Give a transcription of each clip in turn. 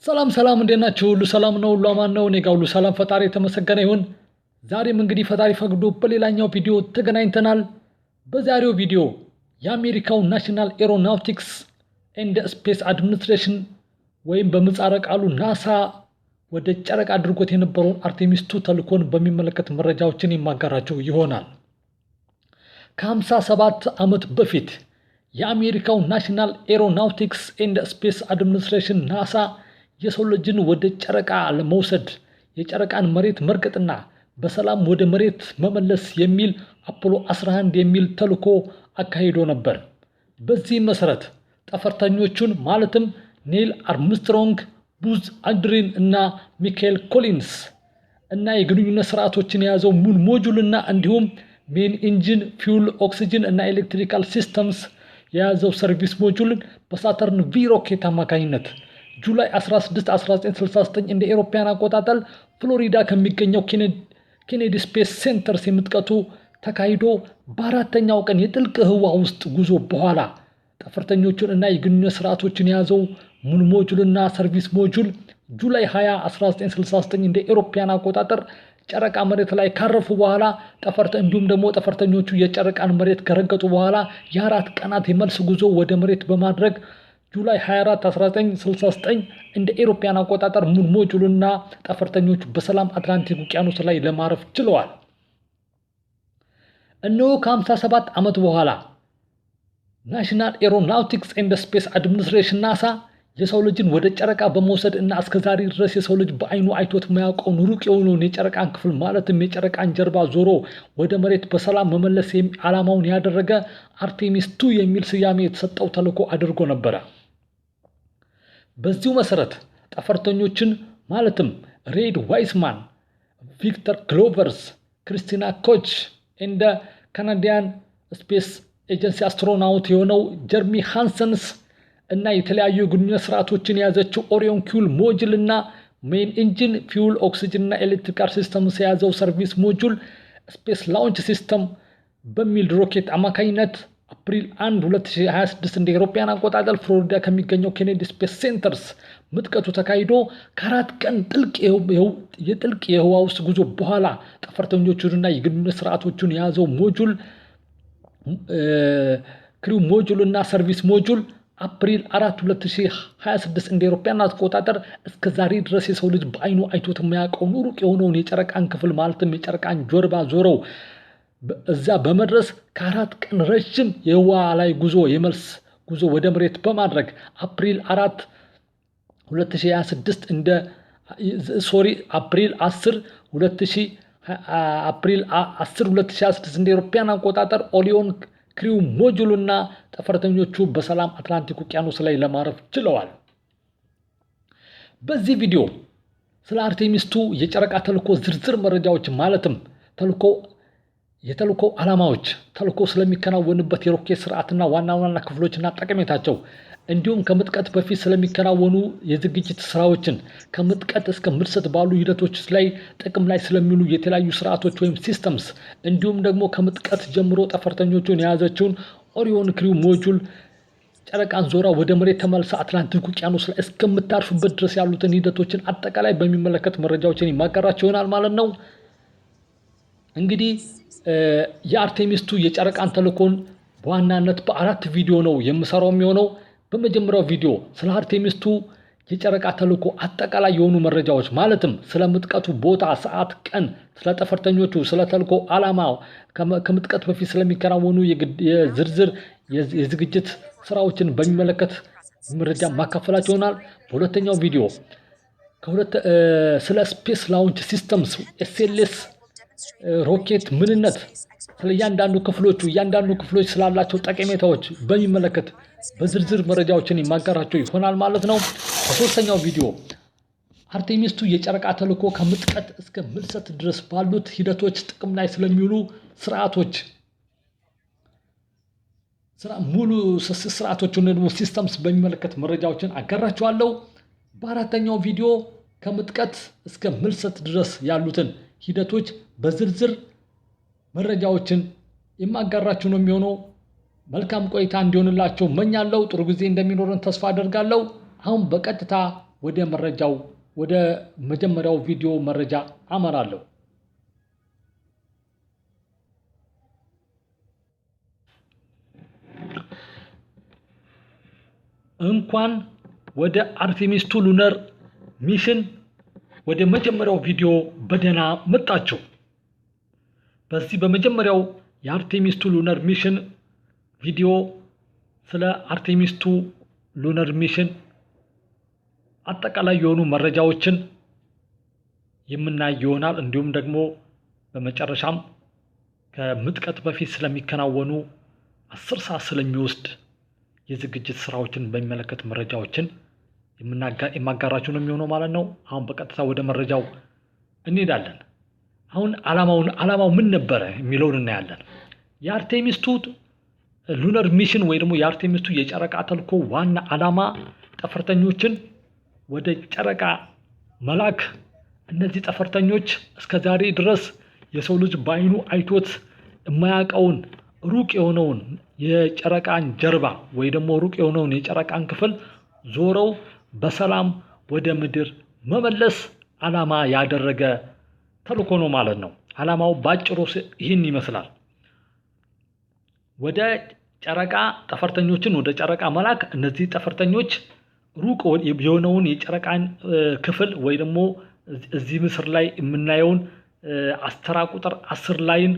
ሰላም እንደናችሁ ሁሉ ሰላም ነው ሁሉ አማን ነው። እኔ ጋር ሁሉ ሰላም ፈጣሪ የተመሰገነ ይሁን። ዛሬም እንግዲህ ፈጣሪ ፈቅዶ በሌላኛው ቪዲዮ ተገናኝተናል። በዛሬው ቪዲዮ የአሜሪካው ናሽናል ኤሮናውቲክስ ኤንድ ስፔስ አድሚኒስትሬሽን ወይም በምህጻረ ቃሉ ናሳ ወደ ጨረቃ አድርጎት የነበረውን አርቴሚስ 2 ተልእኮን በሚመለከት መረጃዎችን የማጋራችሁ ይሆናል። ከ57 ዓመት በፊት የአሜሪካው ናሽናል ኤሮናውቲክስ ኤንድ ስፔስ አድሚኒስትሬሽን ናሳ የሰው ልጅን ወደ ጨረቃ ለመውሰድ የጨረቃን መሬት መርገጥና በሰላም ወደ መሬት መመለስ የሚል አፖሎ 11 የሚል ተልእኮ አካሂዶ ነበር። በዚህ መሰረት ጠፈርተኞቹን ማለትም ኔል አርምስትሮንግ፣ ቡዝ አልድሪን እና ሚካኤል ኮሊንስ እና የግንኙነት ስርዓቶችን የያዘው ሙን ሞጁልና እንዲሁም ሜን ኢንጂን፣ ፊውል፣ ኦክሲጅን እና ኤሌክትሪካል ሲስተምስ የያዘው ሰርቪስ ሞጁልን በሳተርን ቪ ሮኬት አማካኝነት ጁላይ 16 1969 እንደ ኤሮፓያን አቆጣጠር ፍሎሪዳ ከሚገኘው ኬኔዲ ስፔስ ሴንተር የምጥቀቱ ተካሂዶ በአራተኛው ቀን የጥልቅ ህዋ ውስጥ ጉዞ በኋላ ጠፈርተኞቹን እና የግንኙነት ስርዓቶችን የያዘው ሙን ሞጁልና ሰርቪስ ሞጁል ጁላይ 20 1969 እንደ ኤሮፓያን አቆጣጠር ጨረቃ መሬት ላይ ካረፉ በኋላ እንዲሁም ደግሞ ጠፈርተኞቹ የጨረቃን መሬት ከረገጡ በኋላ የአራት ቀናት የመልስ ጉዞ ወደ መሬት በማድረግ ጁላይ 24 1969 እንደ ኤሮፓያን አቆጣጠር ሙን ሞጁልና ጠፈርተኞቹ በሰላም አትላንቲክ ውቅያኖስ ላይ ለማረፍ ችለዋል። እነሆ ከ57 ዓመት በኋላ ናሽናል ኤሮናውቲክስ ኤንድ ስፔስ አድሚኒስትሬሽን ናሳ የሰው ልጅን ወደ ጨረቃ በመውሰድ እና እስከዛሬ ድረስ የሰው ልጅ በአይኑ አይቶት የማያውቀውን ሩቅ የሆነውን የጨረቃን ክፍል ማለትም የጨረቃን ጀርባ ዞሮ ወደ መሬት በሰላም መመለስ ዓላማውን ያደረገ አርቴሚስ 2 የሚል ስያሜ የተሰጠው ተልእኮ አድርጎ ነበረ። በዚሁ መሰረት ጠፈርተኞችን ማለትም ሬድ ዋይስማን፣ ቪክተር ግሎቨርስ፣ ክሪስቲና ኮች እንደ ካናዲያን ስፔስ ኤጀንሲ አስትሮናውት የሆነው ጀርሚ ሃንሰንስ እና የተለያዩ የግንኙነት ስርዓቶችን የያዘችው ኦሪዮን ኪውል ሞጁል እና ሜን ኢንጂን፣ ፊውል፣ ኦክሲጅን እና ኤሌክትሪካል ሲስተምስ የያዘው ሰርቪስ ሞጁል ስፔስ ላውንች ሲስተም በሚል ሮኬት አማካኝነት አፕሪል 1 2026 እንደ ኤሮፓያን አቆጣጠር ፍሎሪዳ ከሚገኘው ኬኔዲ ስፔስ ሴንተርስ ምጥቀቱ ተካሂዶ ከአራት ቀን የጥልቅ የህዋ ውስጥ ጉዞ በኋላ ጠፈርተኞቹንና የግንኙነት ስርዓቶቹን የያዘው ሞጁል ክሪው ሞጁል እና ሰርቪስ ሞጁል አፕሪል 4 2026 እንደ ኤሮፓያን አቆጣጠር እስከ ዛሬ ድረስ የሰው ልጅ በአይኑ አይቶት የማያውቀውን ሩቅ የሆነውን የጨረቃን ክፍል ማለትም የጨረቃን ጀርባ ዞረው እዛ በመድረስ ከአራት ቀን ረጅም የህዋ ላይ ጉዞ የመልስ ጉዞ ወደ መሬት በማድረግ አፕሪል 4 2026 አፕሪል 10 2026 እንደ ኤሮፓያን አቆጣጠር ኦሪዮን ክሪው ሞጁልና ጠፈርተኞቹ በሰላም አትላንቲክ ውቅያኖስ ላይ ለማረፍ ችለዋል። በዚህ ቪዲዮ ስለ አርቴሚስ 2 የጨረቃ ተልእኮ ዝርዝር መረጃዎች ማለትም የተልእኮ ዓላማዎች፣ ተልእኮ ስለሚከናወንበት የሮኬት ስርዓትና ዋና ክፍሎችና ጠቀሜታቸው እንዲሁም ከምጥቀት በፊት ስለሚከናወኑ የዝግጅት ስራዎችን ከምጥቀት እስከ ምልሰት ባሉ ሂደቶች ላይ ጥቅም ላይ ስለሚሉ የተለያዩ ስርዓቶች ወይም ሲስተምስ እንዲሁም ደግሞ ከምጥቀት ጀምሮ ጠፈርተኞቹን የያዘችውን ኦሪዮን ክሪው ሞጁል ጨረቃን ዞራ ወደ መሬት ተመልሳ አትላንቲክ ውቅያኖስ ላይ እስከምታርፍበት ድረስ ያሉትን ሂደቶችን አጠቃላይ በሚመለከት መረጃዎችን የማጋራቸው ይሆናል ማለት ነው። እንግዲህ የአርቴሚስ 2 የጨረቃን ተልእኮን በዋናነት በአራት ቪዲዮ ነው የምሰራው የሚሆነው። በመጀመሪያው ቪዲዮ ስለ አርቴሚስ 2 የጨረቃ ተልእኮ አጠቃላይ የሆኑ መረጃዎች ማለትም ስለ ምጥቀቱ ቦታ፣ ሰዓት፣ ቀን፣ ስለ ጠፈርተኞቹ፣ ስለ ተልእኮ ዓላማ፣ ከምጥቀት በፊት ስለሚከናወኑ የዝርዝር የዝግጅት ስራዎችን በሚመለከት መረጃ ማካፈላቸው ይሆናል። በሁለተኛው ቪዲዮ ስለ ስፔስ ላውንች ሲስተምስ ኤስኤልኤስ ሮኬት ምንነት፣ ስለ እያንዳንዱ ክፍሎች ስላላቸው ጠቀሜታዎች በሚመለከት በዝርዝር መረጃዎችን የማጋራቸው ይሆናል ማለት ነው። በሶስተኛው ቪዲዮ አርቴሚስ 2 የጨረቃ ተልእኮ ከምጥቀት እስከ ምልሰት ድረስ ባሉት ሂደቶች ጥቅም ላይ ስለሚውሉ ስርዓቶች ሙሉ ስርዓቶችን ደግሞ ሲስተምስ በሚመለከት መረጃዎችን አጋራቸዋለሁ። በአራተኛው ቪዲዮ ከምጥቀት እስከ ምልሰት ድረስ ያሉትን ሂደቶች በዝርዝር መረጃዎችን የማጋራችሁ ነው የሚሆነው። መልካም ቆይታ እንዲሆንላችሁ እመኛለሁ። ጥሩ ጊዜ እንደሚኖረን ተስፋ አደርጋለሁ። አሁን በቀጥታ ወደ መጀመሪያው ቪዲዮ መረጃ አመራለሁ። እንኳን ወደ አርቴሚስ 2 ሉናር ሚሽን ወደ መጀመሪያው ቪዲዮ በደህና መጣችሁ። በዚህ በመጀመሪያው የአርቴሚስ 2 ሉናር ሚሽን ቪዲዮ ስለ አርቴሚስ 2 ሉናር ሚሽን አጠቃላይ የሆኑ መረጃዎችን የምናይ ይሆናል። እንዲሁም ደግሞ በመጨረሻም ከምጥቀት በፊት ስለሚከናወኑ 10 ሰዓት ስለሚወስድ የዝግጅት ስራዎችን በሚመለከት መረጃዎችን የማጋራችሁ ነው የሚሆነው ማለት ነው። አሁን በቀጥታ ወደ መረጃው እንሄዳለን። አሁን ዓላማው ምን ነበረ የሚለውን እናያለን። የአርቴሚስ 2 ሉናር ሚሽን ወይ ደግሞ የአርቴሚስ 2 የጨረቃ ተልዕኮ ዋና ዓላማ ጠፈርተኞችን ወደ ጨረቃ መላክ። እነዚህ ጠፈርተኞች እስከዛሬ ድረስ የሰው ልጅ በአይኑ አይቶት የማያውቀውን ሩቅ የሆነውን የጨረቃን ጀርባ ወይ ደግሞ ሩቅ የሆነውን የጨረቃን ክፍል ዞረው በሰላም ወደ ምድር መመለስ ዓላማ ያደረገ ተልዕኮ ነው ማለት ነው። ዓላማው ባጭሩ ይህን ይመስላል። ወደ ጨረቃ ጠፈርተኞችን ወደ ጨረቃ መላክ። እነዚህ ጠፈርተኞች ሩቅ የሆነውን የጨረቃን ክፍል ወይ ደግሞ እዚህ ምስር ላይ የምናየውን አስተራ ቁጥር 10 ላይን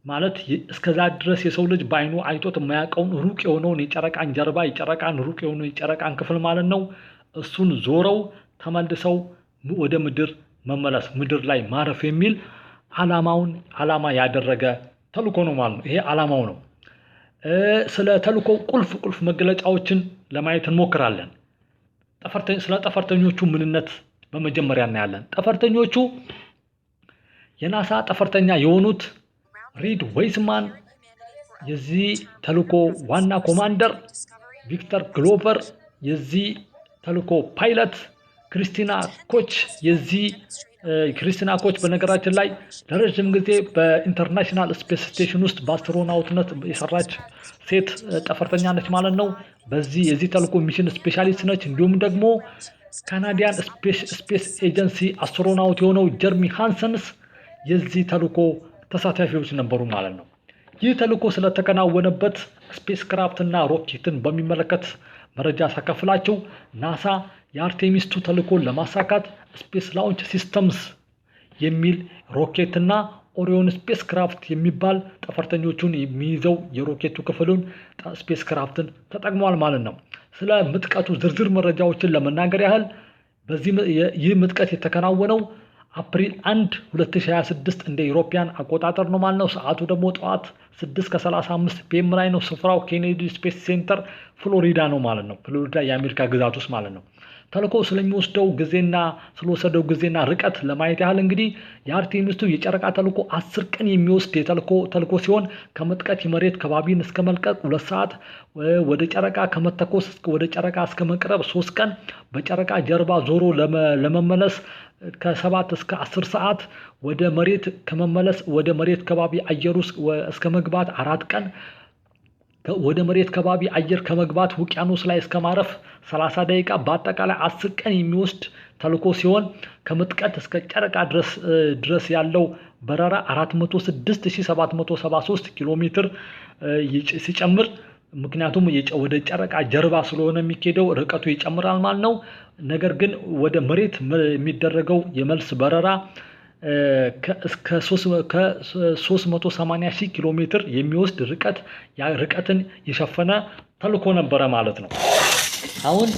ማለት እስከዛ ድረስ የሰው ልጅ በአይኑ አይቶት የማያውቀውን ሩቅ የሆነውን የጨረቃን ጀርባ የጨረቃን ሩቅ የሆነው የጨረቃን ክፍል ማለት ነው። እሱን ዞረው ተመልሰው ወደ ምድር መመለስ፣ ምድር ላይ ማረፍ የሚል ዓላማ ያደረገ ተልዕኮ ነው ማለት ነው። ይሄ ዓላማው ነው። ስለ ተልዕኮ ቁልፍ መገለጫዎችን ለማየት እንሞክራለን። ስለ ጠፈርተኞቹ ምንነት በመጀመሪያ እናያለን። ጠፈርተኞቹ የናሳ ጠፈርተኛ የሆኑት ሪድ ዌይስማን የዚህ ተልዕኮ ዋና ኮማንደር፣ ቪክተር ግሎቨር የዚህ ተልዕኮ ፓይለት፣ ክሪስቲና ኮች በነገራችን ላይ ለረጅም ጊዜ በኢንተርናሽናል ስፔስ ስቴሽን ውስጥ በአስትሮናውትነት የሰራች ሴት ጠፈርተኛ ነች ማለት ነው። የዚህ ተልዕኮ ሚሽን ስፔሻሊስት ነች። እንዲሁም ደግሞ ካናዲያን ስፔስ ኤጀንሲ አስትሮናውት የሆነው ጀርሚ ሃንሰንስ የዚህ ተልዕኮ ተሳታፊዎች ነበሩ ማለት ነው። ይህ ተልዕኮ ስለተከናወነበት ስፔስ ክራፍትና ሮኬትን በሚመለከት መረጃ ሳካፍላችሁ ናሳ የአርቴሚስ 2 ተልዕኮን ለማሳካት ስፔስ ላውንች ሲስተምስ የሚል ሮኬትና ኦሪዮን ስፔስ ክራፍት የሚባል ጠፈርተኞቹን የሚይዘው የሮኬቱ ክፍሉን ስፔስ ክራፍትን ተጠቅሟል ማለት ነው። ስለ ምጥቀቱ ዝርዝር መረጃዎችን ለመናገር ያህል ይህ ምጥቀት የተከናወነው አፕሪል 1 2026 እንደ ኢሮፒያን አቆጣጠር ነው ማለት ነው። ሰዓቱ ደግሞ ጠዋት 6:35 ፒኤም ላይ ነው። ስፍራው ኬኔዲ ስፔስ ሴንተር ፍሎሪዳ ነው ማለት ነው። ፍሎሪዳ የአሜሪካ ግዛት ውስጥ ማለት ነው። ተልዕኮ ስለሚወስደው ጊዜና ርቀት ለማየት ያህል እንግዲህ የአርቴሚስ 2 የጨረቃ ተልዕኮ 10 ቀን የሚወስድ ተልዕኮ ሲሆን ከመጥቀት የመሬት ከባቢን እስከ መልቀቅ 2 ሰዓት፣ ወደ ጨረቃ ከመተኮስ ወደ ጨረቃ እስከ መቅረብ 3 ቀን፣ በጨረቃ ጀርባ ዞሮ ለመመለስ ከ7 እስከ 10 ሰዓት፣ ወደ መሬት ከመመለስ ወደ መሬት ከባቢ አየር ውስጥ እስከ መግባት 4 ቀን፣ ወደ መሬት ከባቢ አየር ከመግባት ውቅያኖስ ላይ እስከ ማረፍ 30 ደቂቃ፣ በአጠቃላይ 10 ቀን የሚወስድ ተልዕኮ ሲሆን ከምጥቀት እስከ ጨረቃ ድረስ ያለው በረራ 406,773 ኪሎ ሜትር ሲጨምር፣ ምክንያቱም ወደ ጨረቃ ጀርባ ስለሆነ የሚኬደው ርቀቱ ይጨምራል ማለት ነው። ነገር ግን ወደ መሬት የሚደረገው የመልስ በረራ እስከ 380,000 ኪሎ ሜትር የሚወስድ ርቀትን የሸፈነ ተልዕኮ ነበረ ማለት ነው። አሁን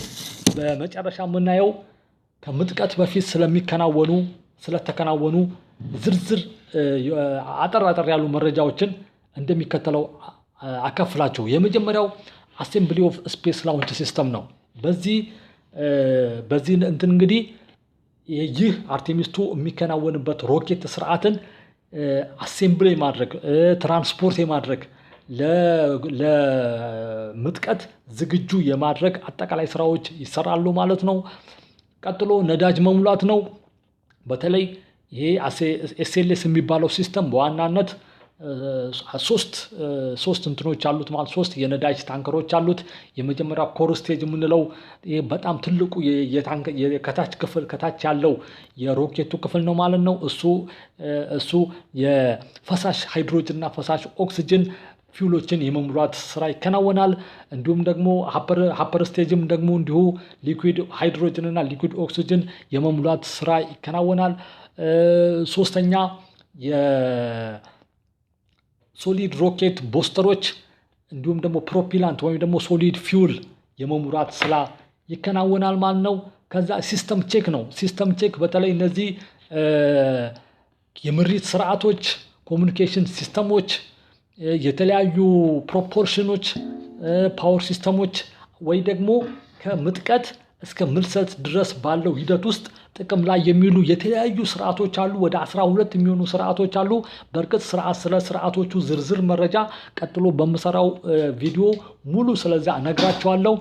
በመጨረሻ የምናየው ከምጥቀት በፊት ስለተከናወኑ ዝርዝር አጠር ያሉ መረጃዎችን እንደሚከተለው አካፍላችሁ። የመጀመሪያው አሴምብሊ ኦፍ ስፔስ ላውንች ሲስተም ነው። በዚህ እንግዲህ ይህ አርቴሚስ 2 የሚከናወንበት ሮኬት ስርዓትን አሴምብል ማድረግ ትራንስፖርት የማድረግ ለምጥቀት ዝግጁ የማድረግ አጠቃላይ ስራዎች ይሰራሉ ማለት ነው። ቀጥሎ ነዳጅ መሙላት ነው። በተለይ ይሄ ኤስኤልኤስ የሚባለው ሲስተም በዋናነት ሶስት እንትኖች አሉት ማለት ሶስት የነዳጅ ታንከሮች አሉት። የመጀመሪያው ኮር ስቴጅ የምንለው በጣም ትልቁ ከታች ያለው የሮኬቱ ክፍል ነው ማለት ነው። እሱ የፈሳሽ ሃይድሮጅን እና ፈሳሽ ኦክሲጅን ፊውሎችን የመሙላት ስራ ይከናወናል። እንዲሁም ደግሞ ሀፐር ስቴጅም ደግሞ እንዲሁ ሊኩዊድ ሃይድሮጅን እና ሊኩዊድ ኦክሲጅን የመሙላት ስራ ይከናወናል። ሶስተኛ የሶሊድ ሮኬት ቦስተሮች እንዲሁም ደግሞ ፕሮፒላንት ወይም ደግሞ ሶሊድ ፊውል የመሙላት ስራ ይከናወናል ማለት ነው። ከዛ ሲስተም ቼክ ነው። ሲስተም ቼክ በተለይ እነዚህ የምሪት ስርዓቶች፣ ኮሚኒኬሽን ሲስተሞች፣ የተለያዩ ፕሮፖርሽኖች፣ ፓወር ሲስተሞች ወይ ደግሞ ከምጥቀት እስከ ምልሰት ድረስ ባለው ሂደት ውስጥ ጥቅም ላይ የሚውሉ የተለያዩ ስርዓቶች አሉ። ወደ 12 የሚሆኑ ስርዓቶች አሉ። በእርግጥ ስለ ስርዓቶቹ ዝርዝር መረጃ ቀጥሎ በምሰራው ቪዲዮ ሙሉ ስለዛ እነግራችኋለሁ።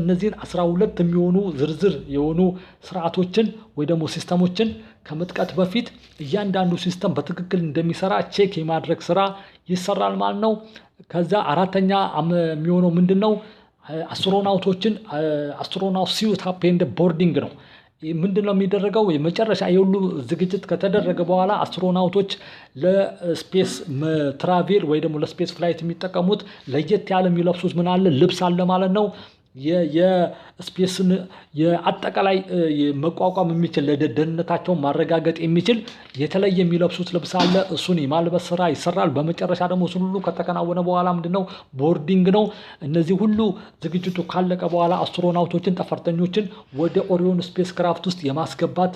እነዚህን 12 የሚሆኑ ዝርዝር የሆኑ ስርዓቶችን ወይ ደግሞ ሲስተሞችን ከምጥቀት በፊት እያንዳንዱ ሲስተም በትክክል እንደሚሰራ ቼክ የማድረግ ስራ ይሰራል ማለት ነው። ከዛ አራተኛ የሚሆነው ምንድነው? አስትሮናውት ሲዩት አፕ ኤንድ ቦርዲንግ ነው። ምንድነው የሚደረገው? የመጨረሻ የሁሉ ዝግጅት ከተደረገ በኋላ አስትሮናውቶች ለስፔስ ትራቬል ወይ ደግሞ ለስፔስ ፍላይት የሚጠቀሙት ለየት ያለ የሚለብሱት ምን አለ? ልብስ አለ ማለት ነው። የስፔስን የአጠቃላይ መቋቋም የሚችል ለደህንነታቸውን ማረጋገጥ የሚችል የተለየ የሚለብሱት ልብስ አለ። እሱን የማልበስ ስራ ይሰራል። በመጨረሻ ደግሞ እሱን ሁሉ ከተከናወነ በኋላ ምንድነው? ቦርዲንግ ነው። እነዚህ ሁሉ ዝግጅቱ ካለቀ በኋላ አስትሮናውቶችን ጠፈርተኞችን ወደ ኦሪዮን ስፔስ ክራፍት ውስጥ የማስገባት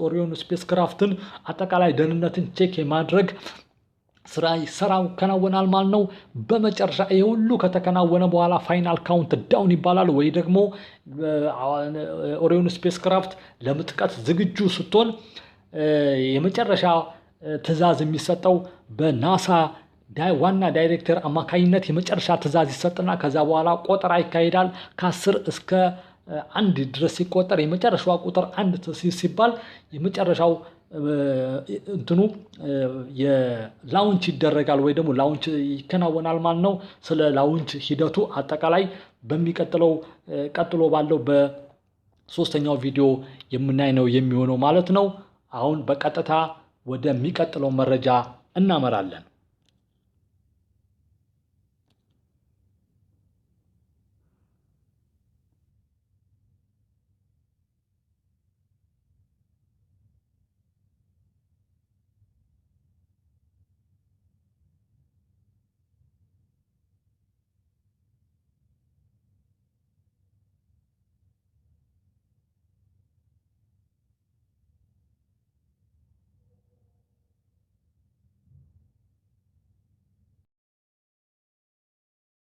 ኦሪዮን ስፔስ ክራፍትን አጠቃላይ ደህንነትን ቼክ የማድረግ ስራ ይከናወናል ማለት ነው። በመጨረሻ ይሄ ሁሉ ከተከናወነ በኋላ ፋይናል ካውንት ዳውን ይባላል። ወይ ደግሞ ኦሪዮን ስፔስ ክራፍት ለምጥቀት ዝግጁ ስትሆን የመጨረሻ ትዕዛዝ የሚሰጠው በናሳ ዋና ዳይሬክተር አማካኝነት የመጨረሻ ትዕዛዝ ይሰጥና ከዛ በኋላ ቆጠራ ይካሄዳል። ከ10 እስከ 1 ድረስ ሲቆጠር የመጨረሻዋ ቁጥር 1 ሲባል የመጨረሻው እንትኑ የላውንች ይደረጋል ወይ ደግሞ ላውንች ይከናወናል ማለት ነው። ስለ ላውንች ሂደቱ አጠቃላይ በሚቀጥለው ቀጥሎ ባለው በሶስተኛው ቪዲዮ የምናይ ነው የሚሆነው ማለት ነው። አሁን በቀጥታ ወደሚቀጥለው መረጃ እናመራለን።